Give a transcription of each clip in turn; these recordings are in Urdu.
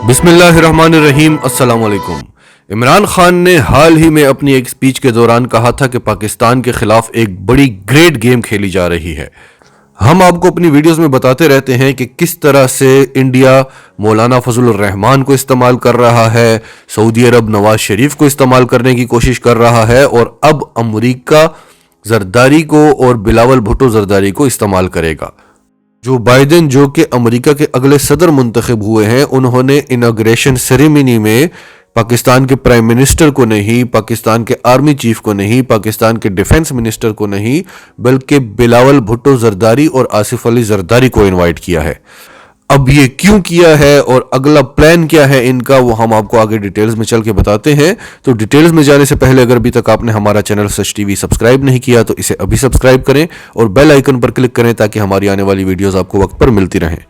بسم اللہ الرحمن الرحیم۔ السلام علیکم۔ عمران خان نے حال ہی میں اپنی ایک سپیچ کے دوران کہا تھا کہ پاکستان کے خلاف ایک بڑی گریٹ گیم کھیلی جا رہی ہے۔ ہم آپ کو اپنی ویڈیوز میں بتاتے رہتے ہیں کہ کس طرح سے انڈیا مولانا فضل الرحمان کو استعمال کر رہا ہے، سعودی عرب نواز شریف کو استعمال کرنے کی کوشش کر رہا ہے، اور اب امریکہ زرداری کو اور بلاول بھٹو زرداری کو استعمال کرے گا۔ جو بائیڈن جو کہ امریکہ کے اگلے صدر منتخب ہوئے ہیں، انہوں نے اناگریشن سیریمنی میں پاکستان کے پرائم منسٹر کو نہیں، پاکستان کے آرمی چیف کو نہیں، پاکستان کے ڈیفنس منسٹر کو نہیں، بلکہ بلاول بھٹو زرداری اور آصف علی زرداری کو انوائٹ کیا ہے۔ اب یہ کیوں کیا ہے اور اگلا پلان کیا ہے ان کا، وہ ہم آپ کو آگے ڈیٹیلز میں چل کے بتاتے ہیں۔ تو ڈیٹیلز میں جانے سے پہلے اگر ابھی تک آپ نے ہمارا چینل سچ ٹی وی سبسکرائب نہیں کیا تو اسے ابھی سبسکرائب کریں اور بیل آئیکن پر کلک کریں تاکہ ہماری آنے والی ویڈیوز آپ کو وقت پر ملتی رہیں۔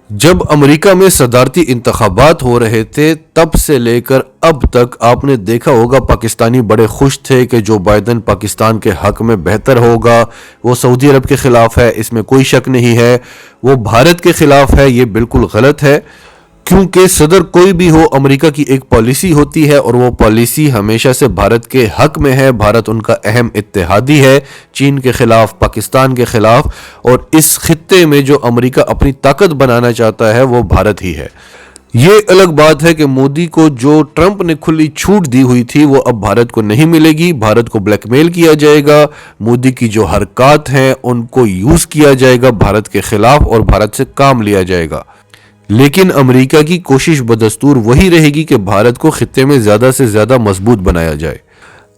جب امریکہ میں صدارتی انتخابات ہو رہے تھے تب سے لے کر اب تک آپ نے دیکھا ہوگا پاکستانی بڑے خوش تھے کہ جو بائیڈن پاکستان کے حق میں بہتر ہوگا۔ وہ سعودی عرب کے خلاف ہے، اس میں کوئی شک نہیں ہے، وہ بھارت کے خلاف ہے، یہ بالکل غلط ہے، کیونکہ صدر کوئی بھی ہو امریکہ کی ایک پالیسی ہوتی ہے اور وہ پالیسی ہمیشہ سے بھارت کے حق میں ہے۔ بھارت ان کا اہم اتحادی ہے، چین کے خلاف، پاکستان کے خلاف، اور اس خطے میں جو امریکہ اپنی طاقت بنانا چاہتا ہے وہ بھارت ہی ہے۔ یہ الگ بات ہے کہ مودی کو جو ٹرمپ نے کھلی چھوٹ دی ہوئی تھی وہ اب بھارت کو نہیں ملے گی، بھارت کو بلیک میل کیا جائے گا، مودی کی جو حرکات ہیں ان کو یوز کیا جائے گا بھارت کے خلاف اور بھارت سے کام لیا جائے گا۔ لیکن امریکہ کی کوشش بدستور وہی رہے گی کہ بھارت کو خطے میں زیادہ سے زیادہ مضبوط بنایا جائے۔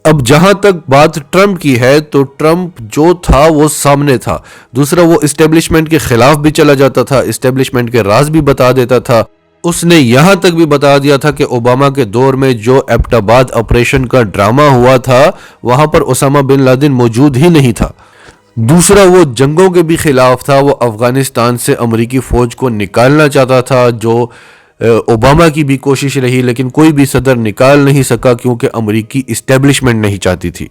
اب جہاں تک بات ٹرمپ کی ہے تو ٹرمپ جو تھا وہ سامنے تھا، دوسرا وہ اسٹیبلشمنٹ کے خلاف بھی چلا جاتا تھا، اسٹیبلشمنٹ کے راز بھی بتا دیتا تھا۔ اس نے یہاں تک بھی بتا دیا تھا کہ اوباما کے دور میں جو ایبٹ آباد آپریشن کا ڈرامہ ہوا تھا وہاں پر اسامہ بن لادن موجود ہی نہیں تھا۔ دوسرا وہ جنگوں کے بھی خلاف تھا، وہ افغانستان سے امریکی فوج کو نکالنا چاہتا تھا، جو اوباما کی بھی کوشش رہی لیکن کوئی بھی صدر نکال نہیں سکا کیونکہ امریکی اسٹیبلشمنٹ نہیں چاہتی تھی۔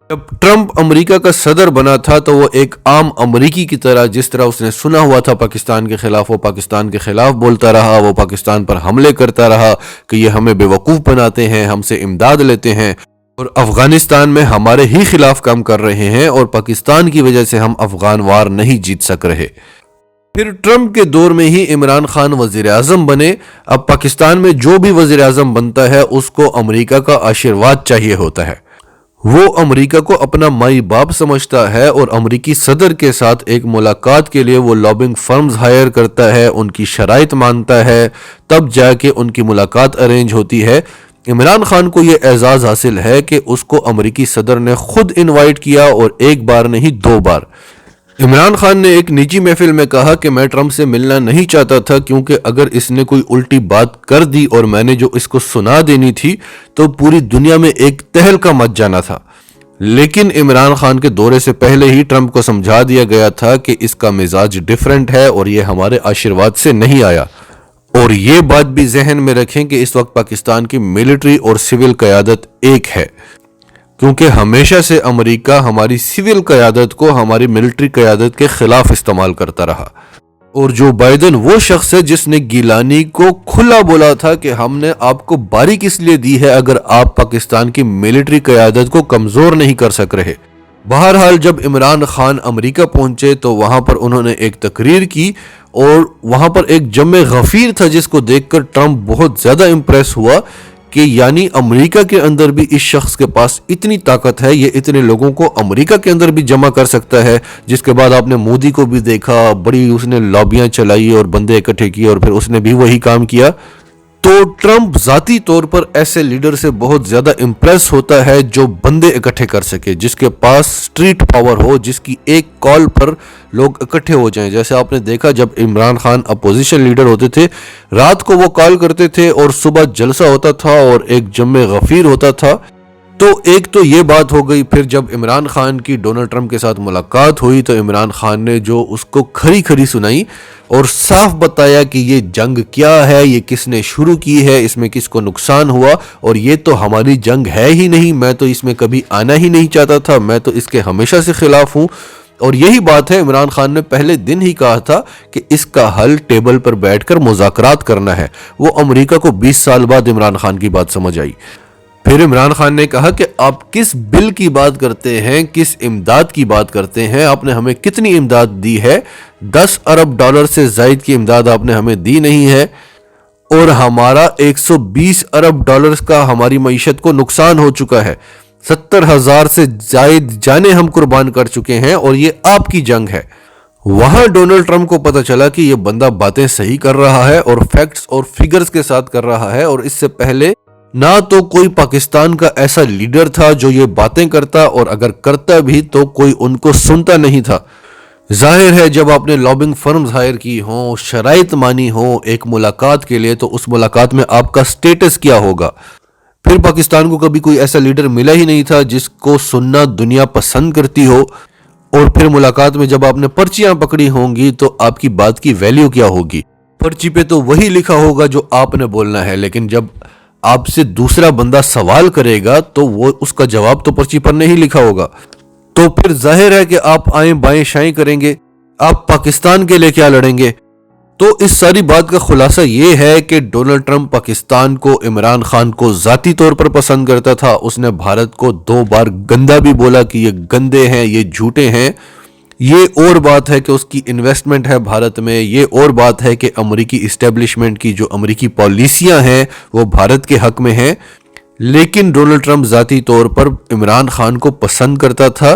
جب ٹرمپ امریکہ کا صدر بنا تھا تو وہ ایک عام امریکی کی طرح، جس طرح اس نے سنا ہوا تھا پاکستان کے خلاف، وہ پاکستان کے خلاف بولتا رہا، وہ پاکستان پر حملے کرتا رہا کہ یہ ہمیں بیوقوف بناتے ہیں، ہم سے امداد لیتے ہیں اور افغانستان میں ہمارے ہی خلاف کام کر رہے ہیں اور پاکستان کی وجہ سے ہم افغان وار نہیں جیت سک رہے۔ پھر ٹرمپ کے دور میں ہی عمران خان وزیر اعظم بنے۔ اب پاکستان میں جو بھی وزیر اعظم بنتا ہے اس کو امریکہ کا آشیرواد چاہیے ہوتا ہے۔ وہ امریکہ کو اپنا مائی باپ سمجھتا ہے اور امریکی صدر کے ساتھ ایک ملاقات کے لیے وہ لابنگ فرمز ہائر کرتا ہے، ان کی شرائط مانتا ہے، تب جا کے ان کی ملاقات ارینج ہوتی ہے۔ عمران خان کو یہ اعزاز حاصل ہے کہ اس کو امریکی صدر نے خود انوائٹ کیا اور ایک بار نہیں 2 بار۔ عمران خان نے ایک نجی محفل میں کہا کہ میں ٹرمپ سے ملنا نہیں چاہتا تھا کیونکہ اگر اس نے کوئی الٹی بات کر دی اور میں نے جو اس کو سنا دینی تھی تو پوری دنیا میں ایک تہلکہ مچ جانا تھا۔ لیکن عمران خان کے دورے سے پہلے ہی ٹرمپ کو سمجھا دیا گیا تھا کہ اس کا مزاج ڈیفرنٹ ہے اور یہ ہمارے آشیرواد سے نہیں آیا۔ اور یہ بات بھی ذہن میں رکھیں کہ اس وقت پاکستان کی ملٹری اور سول قیادت ایک ہے، کیونکہ ہمیشہ سے امریکہ ہماری سول قیادت کو ہماری ملٹری قیادت کے خلاف استعمال کرتا رہا۔ اور جو بائیڈن وہ شخص ہے جس نے گیلانی کو کھلا بولا تھا کہ ہم نے آپ کو باریک اس لیے دی ہے اگر آپ پاکستان کی ملٹری قیادت کو کمزور نہیں کر سک رہے۔ بہرحال جب عمران خان امریکہ پہنچے تو وہاں پر انہوں نے ایک تقریر کی اور وہاں پر ایک جم غفیر تھا جس کو دیکھ کر ٹرمپ بہت زیادہ امپریس ہوا کہ یعنی امریکہ کے اندر بھی اس شخص کے پاس اتنی طاقت ہے، یہ اتنے لوگوں کو امریکہ کے اندر بھی جمع کر سکتا ہے۔ جس کے بعد آپ نے مودی کو بھی دیکھا، بڑی اس نے لابیاں چلائی اور بندے اکٹھے کیے اور پھر اس نے بھی وہی کام کیا۔ تو ٹرمپ ذاتی طور پر ایسے لیڈر سے بہت زیادہ امپریس ہوتا ہے جو بندے اکٹھے کر سکے، جس کے پاس سٹریٹ پاور ہو، جس کی ایک کال پر لوگ اکٹھے ہو جائیں۔ جیسے آپ نے دیکھا جب عمران خان اپوزیشن لیڈر ہوتے تھے، رات کو وہ کال کرتے تھے اور صبح جلسہ ہوتا تھا اور ایک جم غفیر ہوتا تھا۔ تو ایک تو یہ بات ہو گئی۔ پھر جب عمران خان کی ڈونلڈ ٹرمپ کے ساتھ ملاقات ہوئی تو عمران خان نے جو اس کو کھری کھری سنائی اور صاف بتایا کہ یہ جنگ کیا ہے، یہ کس نے شروع کی ہے، اس میں کس کو نقصان ہوا اور یہ تو ہماری جنگ ہے ہی نہیں، میں تو اس میں کبھی آنا ہی نہیں چاہتا تھا، میں تو اس کے ہمیشہ سے خلاف ہوں اور یہی بات ہے عمران خان نے پہلے دن ہی کہا تھا کہ اس کا حل ٹیبل پر بیٹھ کر مذاکرات کرنا ہے۔ وہ امریکہ کو 20 سال بعد عمران خان کی بات سمجھ آئی۔ پھر عمران خان نے کہا کہ آپ کس بل کی بات کرتے ہیں، کس امداد کی بات کرتے ہیں، آپ نے ہمیں کتنی امداد دی ہے؟ 10 ارب ڈالر سے زائد کی امداد آپ نے ہمیں دی نہیں ہے، اور ہمارا 120 ارب ڈالرز کا ہماری معیشت کو نقصان ہو چکا ہے۔ 70,000 سے زائد جانیں ہم قربان کر چکے ہیں، اور یہ آپ کی جنگ ہے۔ وہاں ڈونلڈ ٹرمپ کو پتا چلا کہ یہ بندہ باتیں صحیح کر رہا ہے اور فیکٹس اور فگرز کے ساتھ کر رہا ہے، اور اس سے پہلے نہ تو کوئی پاکستان کا ایسا لیڈر تھا جو یہ باتیں کرتا، اور اگر کرتا بھی تو کوئی ان کو سنتا نہیں تھا۔ ظاہر ہے جب آپ نے لابنگ فرمز ہائر کی ہوں، شرائط مانی ہوں ایک ملاقات کے لیے، تو اس ملاقات میں آپ کا سٹیٹس کیا ہوگا؟ پھر پاکستان کو کبھی کوئی ایسا لیڈر ملا ہی نہیں تھا جس کو سننا دنیا پسند کرتی ہو، اور پھر ملاقات میں جب آپ نے پرچیاں پکڑی ہوں گی تو آپ کی بات کی ویلیو کیا ہوگی؟ پرچی پہ تو وہی لکھا ہوگا جو آپ نے بولنا ہے، لیکن جب آپ سے دوسرا بندہ سوال کرے گا تو وہ اس کا جواب تو پرچی پر نہیں لکھا ہوگا۔ تو پھر ظاہر ہے کہ آپ آئیں بائیں شائیں کریں گے، آپ پاکستان کے لیے کیا لڑیں گے؟ تو اس ساری بات کا خلاصہ یہ ہے کہ ڈونلڈ ٹرمپ پاکستان کو، عمران خان کو ذاتی طور پر پسند کرتا تھا۔ اس نے بھارت کو 2 بار گندا بھی بولا کہ یہ گندے ہیں، یہ جھوٹے ہیں۔ یہ اور بات ہے کہ اس کی انویسٹمنٹ ہے بھارت میں، یہ اور بات ہے کہ امریکی اسٹیبلشمنٹ کی جو امریکی پالیسیاں ہیں وہ بھارت کے حق میں ہیں، لیکن ڈونلڈ ٹرمپ ذاتی طور پر عمران خان کو پسند کرتا تھا۔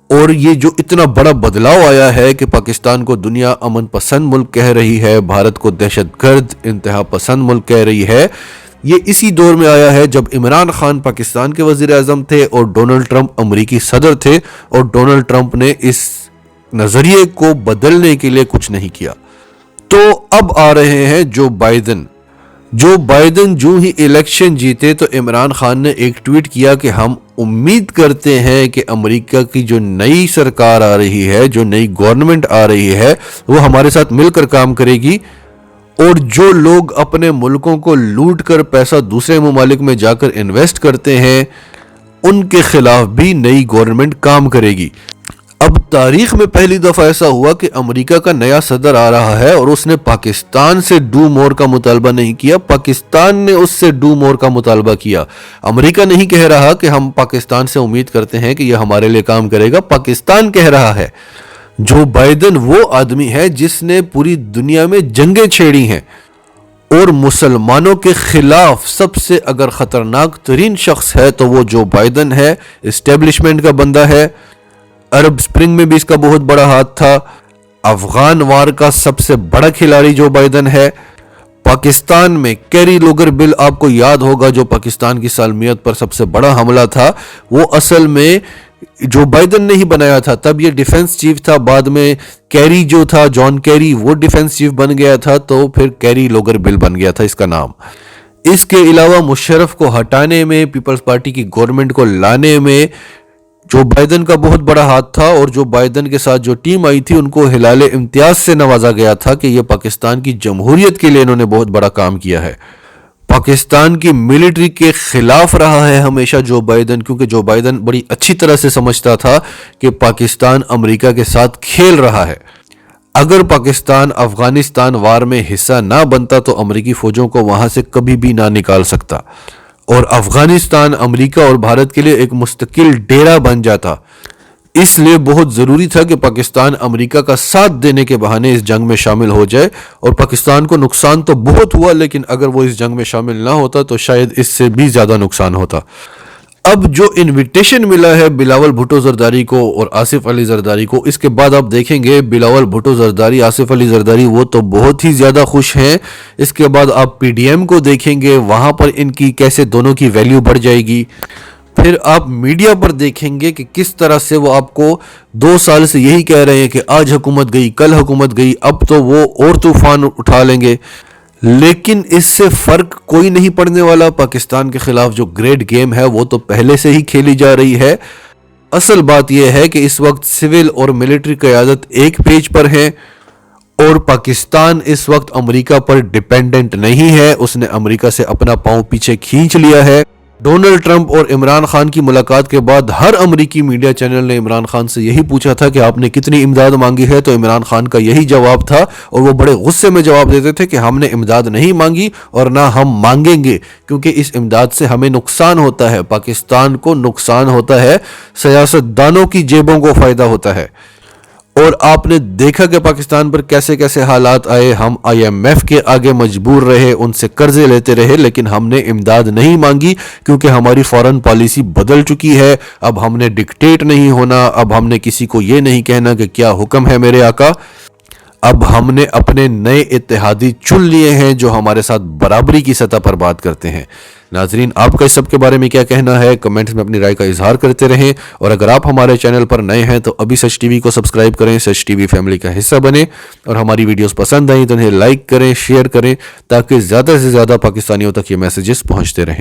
اور یہ جو اتنا بڑا بدلاؤ آیا ہے کہ پاکستان کو دنیا امن پسند ملک کہہ رہی ہے، بھارت کو دہشت گرد انتہا پسند ملک کہہ رہی ہے، یہ اسی دور میں آیا ہے جب عمران خان پاکستان کے وزیر اعظم تھے اور ڈونلڈ ٹرمپ امریکی صدر تھے، اور ڈونلڈ ٹرمپ نے اس نظریے کو بدلنے کے لیے کچھ نہیں کیا۔ تو اب آ رہے ہیں جو بائیڈن جو ہی الیکشن جیتے تو عمران خان نے ایک ٹویٹ کیا کہ ہم امید کرتے ہیں کہ امریکہ کی جو نئی سرکار آ رہی ہے، جو نئی گورنمنٹ آ رہی ہے، وہ ہمارے ساتھ مل کر کام کرے گی، اور جو لوگ اپنے ملکوں کو لوٹ کر پیسہ دوسرے ممالک میں جا کر انویسٹ کرتے ہیں ان کے خلاف بھی نئی گورنمنٹ کام کرے گی۔ اب تاریخ میں پہلی دفعہ ایسا ہوا کہ امریکہ کا نیا صدر آ رہا ہے اور اس نے پاکستان سے ڈو مور کا مطالبہ نہیں کیا، پاکستان نے اس سے ڈو مور کا مطالبہ کیا۔ امریکہ نہیں کہہ رہا کہ ہم پاکستان سے امید کرتے ہیں کہ یہ ہمارے لیے کام کرے گا، پاکستان کہہ رہا ہے۔ جو بائیڈن وہ آدمی ہے جس نے پوری دنیا میں جنگیں چھیڑی ہیں، اور مسلمانوں کے خلاف سب سے اگر خطرناک ترین شخص ہے تو وہ جو بائیڈن ہے، اسٹیبلشمنٹ کا بندہ ہے۔ عرب سپرنگ میں بھی اس کا بہت بڑا ہاتھ تھا۔ افغان وار کا سب سے بڑا کھلاڑی جو بائیڈن ہے۔ پاکستان میں کیری لوگر بل آپ کو یاد ہوگا جو پاکستان کی سالمیت پر سب سے بڑا حملہ تھا، وہ اصل میں جو بائیڈن نے ہی بنایا تھا۔ تب یہ ڈیفنس چیف تھا، بعد میں کیری جو تھا، جان کیری، وہ ڈیفنس چیف بن گیا تھا، تو پھر کیری لوگر بل بن گیا تھا اس کا نام۔ اس کے علاوہ مشرف کو ہٹانے میں، پیپلز پارٹی کی گورنمنٹ کو لانے میں جو بائیڈن کا بہت بڑا ہاتھ تھا، اور جو بائیڈن کے ساتھ جو ٹیم آئی تھی ان کو ہلال امتیاز سے نوازا گیا تھا کہ یہ پاکستان کی جمہوریت کے لیے انہوں نے بہت بڑا کام کیا ہے۔ پاکستان کی ملٹری کے خلاف رہا ہے ہمیشہ جو بائیڈن، کیونکہ جو بائیڈن بڑی اچھی طرح سے سمجھتا تھا کہ پاکستان امریکہ کے ساتھ کھیل رہا ہے۔ اگر پاکستان افغانستان وار میں حصہ نہ بنتا تو امریکی فوجوں کو وہاں سے کبھی بھی نہ نکال سکتا، اور افغانستان امریکہ اور بھارت کے لیے ایک مستقل ڈیرہ بن جاتا۔ اس لیے بہت ضروری تھا کہ پاکستان امریکہ کا ساتھ دینے کے بہانے اس جنگ میں شامل ہو جائے، اور پاکستان کو نقصان تو بہت ہوا، لیکن اگر وہ اس جنگ میں شامل نہ ہوتا تو شاید اس سے بھی زیادہ نقصان ہوتا۔ اب جو انویٹیشن ملا ہے بلاول بھٹو زرداری کو اور آصف علی زرداری کو، اس کے بعد آپ دیکھیں گے بلاول بھٹو زرداری، آصف علی زرداری وہ تو بہت ہی زیادہ خوش ہیں۔ اس کے بعد آپ پی ڈی ایم کو دیکھیں گے، وہاں پر ان کی کیسے دونوں کی ویلیو بڑھ جائے گی۔ پھر آپ میڈیا پر دیکھیں گے کہ کس طرح سے وہ آپ کو 2 سال سے یہی کہہ رہے ہیں کہ آج حکومت گئی، کل حکومت گئی، اب تو وہ اور طوفان اٹھا لیں گے، لیکن اس سے فرق کوئی نہیں پڑنے والا۔ پاکستان کے خلاف جو گریٹ گیم ہے وہ تو پہلے سے ہی کھیلی جا رہی ہے۔ اصل بات یہ ہے کہ اس وقت سول اور ملٹری قیادت ایک پیج پر ہیں، اور پاکستان اس وقت امریکہ پر ڈیپینڈنٹ نہیں ہے، اس نے امریکہ سے اپنا پاؤں پیچھے کھینچ لیا ہے۔ ڈونلڈ ٹرمپ اور عمران خان کی ملاقات کے بعد ہر امریکی میڈیا چینل نے عمران خان سے یہی پوچھا تھا کہ آپ نے کتنی امداد مانگی ہے، تو عمران خان کا یہی جواب تھا، اور وہ بڑے غصے میں جواب دیتے تھے کہ ہم نے امداد نہیں مانگی اور نہ ہم مانگیں گے، کیونکہ اس امداد سے ہمیں نقصان ہوتا ہے، پاکستان کو نقصان ہوتا ہے، سیاست دانوں کی جیبوں کو فائدہ ہوتا ہے۔ اور آپ نے دیکھا کہ پاکستان پر کیسے کیسے حالات آئے، ہم IMF کے آگے مجبور رہے، ان سے قرضے لیتے رہے، لیکن ہم نے امداد نہیں مانگی کیونکہ ہماری فورن پالیسی بدل چکی ہے۔ اب ہم نے ڈکٹیٹ نہیں ہونا، اب ہم نے کسی کو یہ نہیں کہنا کہ کیا حکم ہے میرے آقا، اب ہم نے اپنے نئے اتحادی چن لیے ہیں جو ہمارے ساتھ برابری کی سطح پر بات کرتے ہیں۔ ناظرین، آپ کا اس سب کے بارے میں کیا کہنا ہے؟ کمنٹس میں اپنی رائے کا اظہار کرتے رہیں، اور اگر آپ ہمارے چینل پر نئے ہیں تو ابھی سچ ٹی وی کو سبسکرائب کریں، سچ ٹی وی فیملی کا حصہ بنیں، اور ہماری ویڈیوز پسند آئیں تو انہیں لائک کریں، شیئر کریں، تاکہ زیادہ سے زیادہ پاکستانیوں تک یہ میسیجز پہنچتے رہیں۔